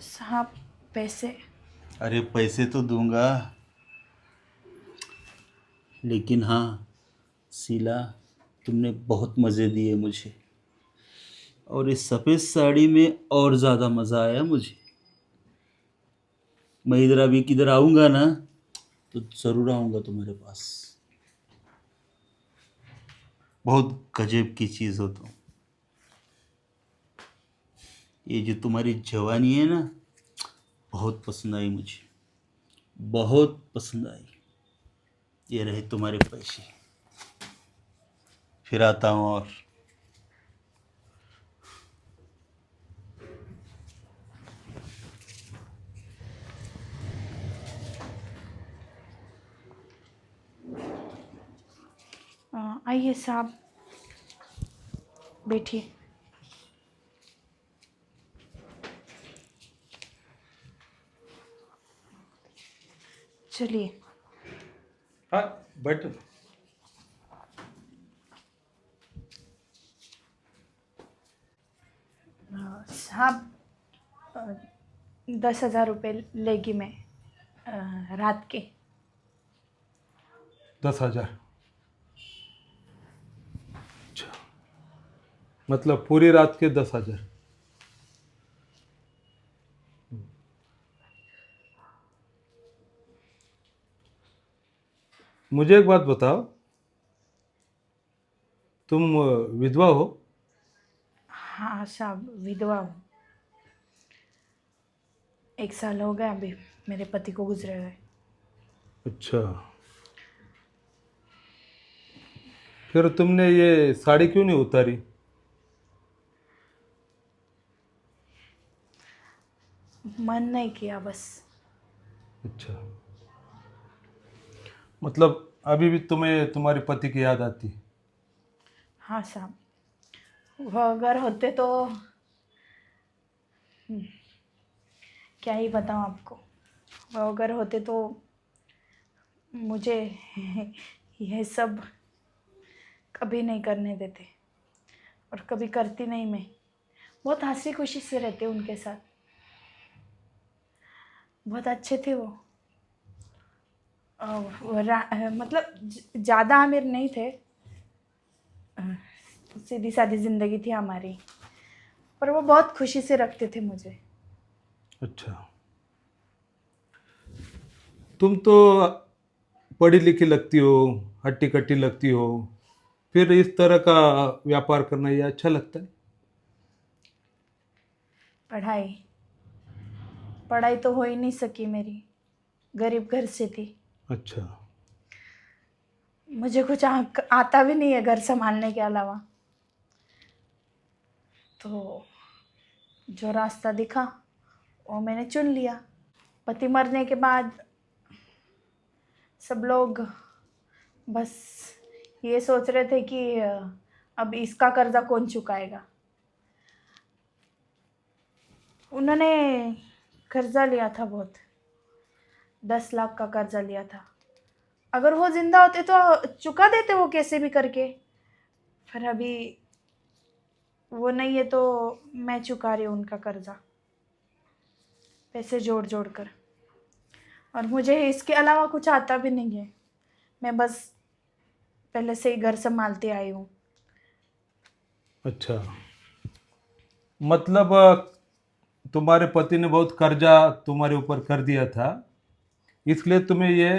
साहब, पैसे? अरे पैसे तो दूंगा, लेकिन हाँ शीला, तुमने बहुत मज़े दिए मुझे, और इस सफ़ेद साड़ी में और ज़्यादा मज़ा आया मुझे। मैं इधर अभी किधर आऊँगा ना, तो ज़रूर आऊँगा तुम्हारे पास। बहुत गजब की चीज़ हो तुम। ये जो तुम्हारी जवानी है ना, बहुत पसंद आई मुझे, बहुत पसंद आई। ये रहे तुम्हारे पैसे, फिर आता हूँ। और आइए साहब, बैठिए। चलिए। हाँ, बैठो। साहब, 10,000 रुपये लेगी मैं रात के। 10,000? अच्छा, मतलब पूरी रात के 10,000? मुझे एक बात बताओ, तुम विधवा हो? हाँ साहब, विधवा हूँ। 1 साल हो गया अभी मेरे पति को गुजरे हुए। अच्छा, फिर तुमने ये साड़ी क्यों नहीं उतारी? मन नहीं किया बस। अच्छा, मतलब अभी भी तुम्हें तुम्हारे पति की याद आती? हाँ साहब, वो अगर होते तो क्या ही बताऊँ आपको। वो अगर होते तो मुझे यह सब कभी नहीं करने देते, और कभी करती नहीं मैं। बहुत हंसी खुशी से रहते उनके साथ, बहुत अच्छे थे वो। मतलब ज़्यादा अमीर नहीं थे, सीधी सादी ज़िंदगी थी हमारी, पर वो बहुत खुशी से रखते थे मुझे। अच्छा, तुम तो पढ़ी लिखी लगती हो, हट्टी कट्टी लगती हो, फिर इस तरह का व्यापार करना ये अच्छा लगता है? पढ़ाई पढ़ाई तो हो ही नहीं सकी मेरी, गरीब घर से थी। अच्छा। मुझे कुछ आता भी नहीं है घर संभालने के अलावा। तो जो रास्ता दिखा वो मैंने चुन लिया। पति मरने के बाद सब लोग बस ये सोच रहे थे कि अब इसका कर्जा कौन चुकाएगा। उन्होंने कर्जा लिया था, बहुत 10 लाख का कर्जा लिया था। अगर वो जिंदा होते तो चुका देते वो कैसे भी करके। फिर अभी वो नहीं है तो मैं चुका रही हूँ उनका कर्जा, पैसे जोड़ जोड़ कर। और मुझे इसके अलावा कुछ आता भी नहीं है। मैं बस पहले से ही घर संभालती आई हूँ। अच्छा, मतलब तुम्हारे पति ने बहुत कर्जा तुम्हारे ऊपर कर दिया था, इसलिए तुम्हें ये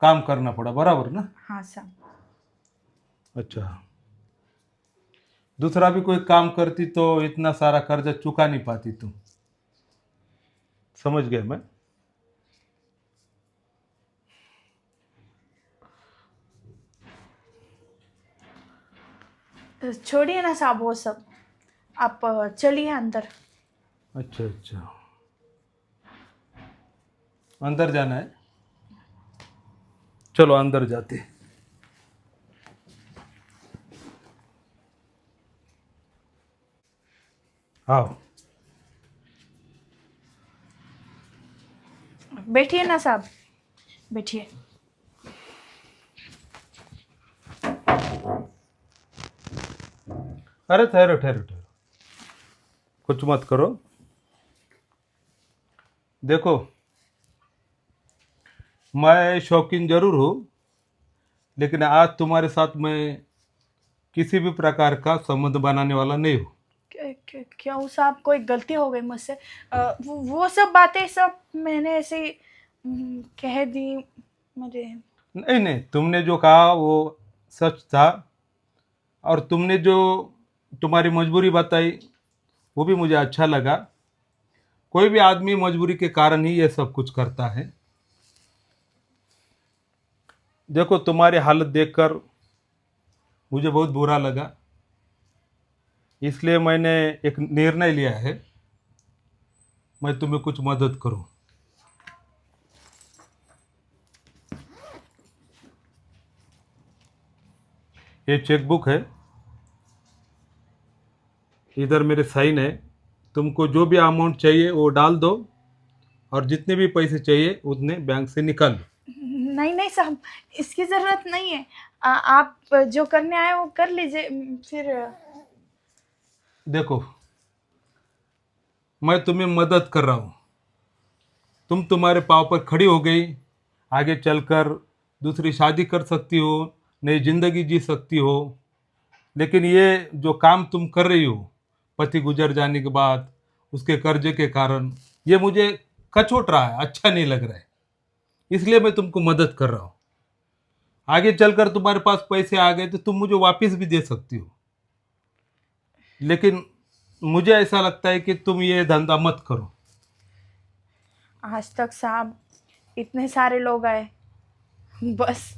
काम करना पड़ा, बराबर ना? हाँ साहब। अच्छा, दूसरा भी कोई काम करती तो इतना सारा कर्जा चुका नहीं पाती तुम। समझ गया मैं। तो छोड़िए ना साहब वो सब, आप चलिए अंदर। अच्छा अच्छा, अंदर जाना है? चलो अंदर जाते हैं। आओ। बैठिए ना साहब, बैठिए। अरे ठहरो ठहरो ठहरो, कुछ मत करो। देखो, मैं शौकीन जरूर हूँ, लेकिन आज तुम्हारे साथ मैं किसी भी प्रकार का संबंध बनाने वाला नहीं हूँ। क्यों साहब, कोई गलती हो गई मुझसे? वो सब बातें सब मैंने ऐसे ही कह दी मुझे। नहीं नहीं, तुमने जो कहा वो सच था, और तुमने जो तुम्हारी मजबूरी बताई वो भी मुझे अच्छा लगा। कोई भी आदमी मजबूरी के कारण ही ये सब कुछ करता है। देखो, तुम्हारी हालत देखकर मुझे बहुत बुरा लगा, इसलिए मैंने एक निर्णय लिया है, मैं तुम्हें कुछ मदद करूं। ये चेकबुक है, इधर मेरे साइन है। तुमको जो भी अमाउंट चाहिए वो डाल दो, और जितने भी पैसे चाहिए उतने बैंक से निकाल लो। नहीं नहीं साहब, इसकी ज़रूरत नहीं है। आप जो करने आए वो कर लीजिए। फिर देखो, मैं तुम्हें मदद कर रहा हूँ, तुम तुम्हारे पाँव पर खड़ी हो गई, आगे चलकर दूसरी शादी कर सकती हो, नई जिंदगी जी सकती हो। लेकिन ये जो काम तुम कर रही हो, पति गुजर जाने के बाद उसके कर्जे के कारण, ये मुझे कचोट रहा है, अच्छा नहीं लग रहा है, इसलिए मैं तुमको मदद कर रहा हूँ। आगे चलकर तुम्हारे पास पैसे आ गए तो तुम मुझे वापस भी दे सकती हो, लेकिन मुझे ऐसा लगता है कि तुम ये धंधा मत करो। आज तक साहब इतने सारे लोग आए, बस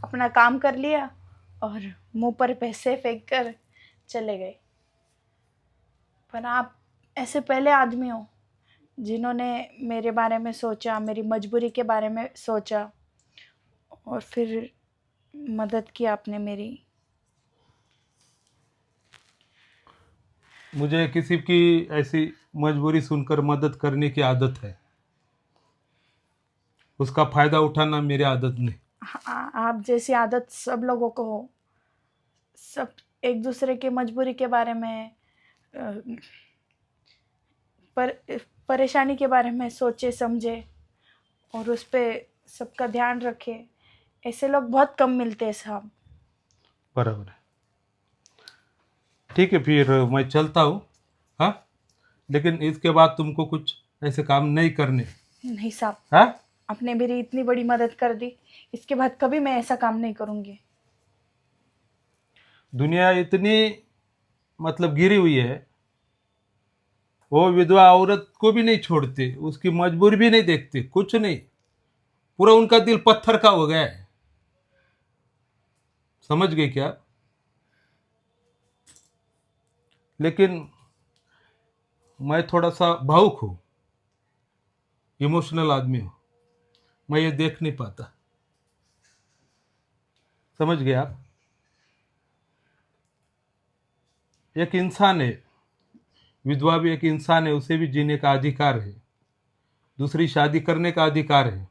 अपना काम कर लिया और मुंह पर पैसे फेंक कर चले गए। पर आप ऐसे पहले आदमी हो जिन्होंने मेरे बारे में सोचा, मेरी मजबूरी के बारे में सोचा, और फिर मदद की आपने मेरी। मुझे किसी की ऐसी मजबूरी सुनकर मदद करने की आदत है, उसका फायदा उठाना मेरी आदत नहीं। आप जैसी आदत सब लोगों को हो। सब एक दूसरे की मजबूरी के बारे में, अ, पर परेशानी के बारे में सोचे समझे और उस पे सबका ध्यान रखे, ऐसे लोग बहुत कम मिलते हैं साहब। बराबर है। ठीक है, फिर मैं चलता हूँ। हाँ, लेकिन इसके बाद तुमको कुछ ऐसे काम नहीं करने। नहीं साहब, हाँ, आपने मेरी इतनी बड़ी मदद कर दी, इसके बाद कभी मैं ऐसा काम नहीं करूँगी। दुनिया इतनी मतलब गिरी हुई है, वो विधवा औरत को भी नहीं छोड़ते, उसकी मजबूरी भी नहीं देखते, कुछ नहीं, पूरा उनका दिल पत्थर का हो गया है। समझ गए क्या? लेकिन मैं थोड़ा सा भावुक हूँ, इमोशनल आदमी हूँ, मैं ये देख नहीं पाता। समझ गए आप? एक इंसान है, विधवा भी एक इंसान है, उसे भी जीने का अधिकार है, दूसरी शादी करने का अधिकार है।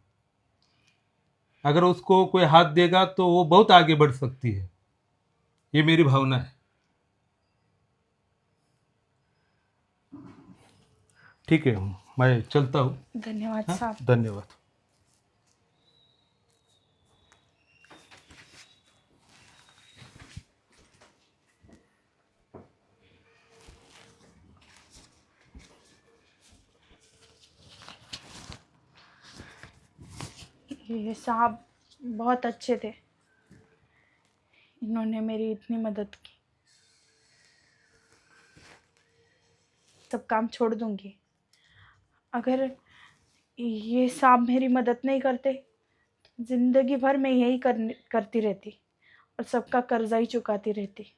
अगर उसको कोई हाथ देगा तो वो बहुत आगे बढ़ सकती है, ये मेरी भावना है। ठीक है, मैं चलता हूँ। धन्यवाद हाँ, साहब। धन्यवाद। ये साहब बहुत अच्छे थे, इन्होंने मेरी इतनी मदद की। सब काम छोड़ दूंगी। अगर ये साहब मेरी मदद नहीं करते, जिंदगी भर मैं यही करती रहती और सबका कर्जा ही चुकाती रहती।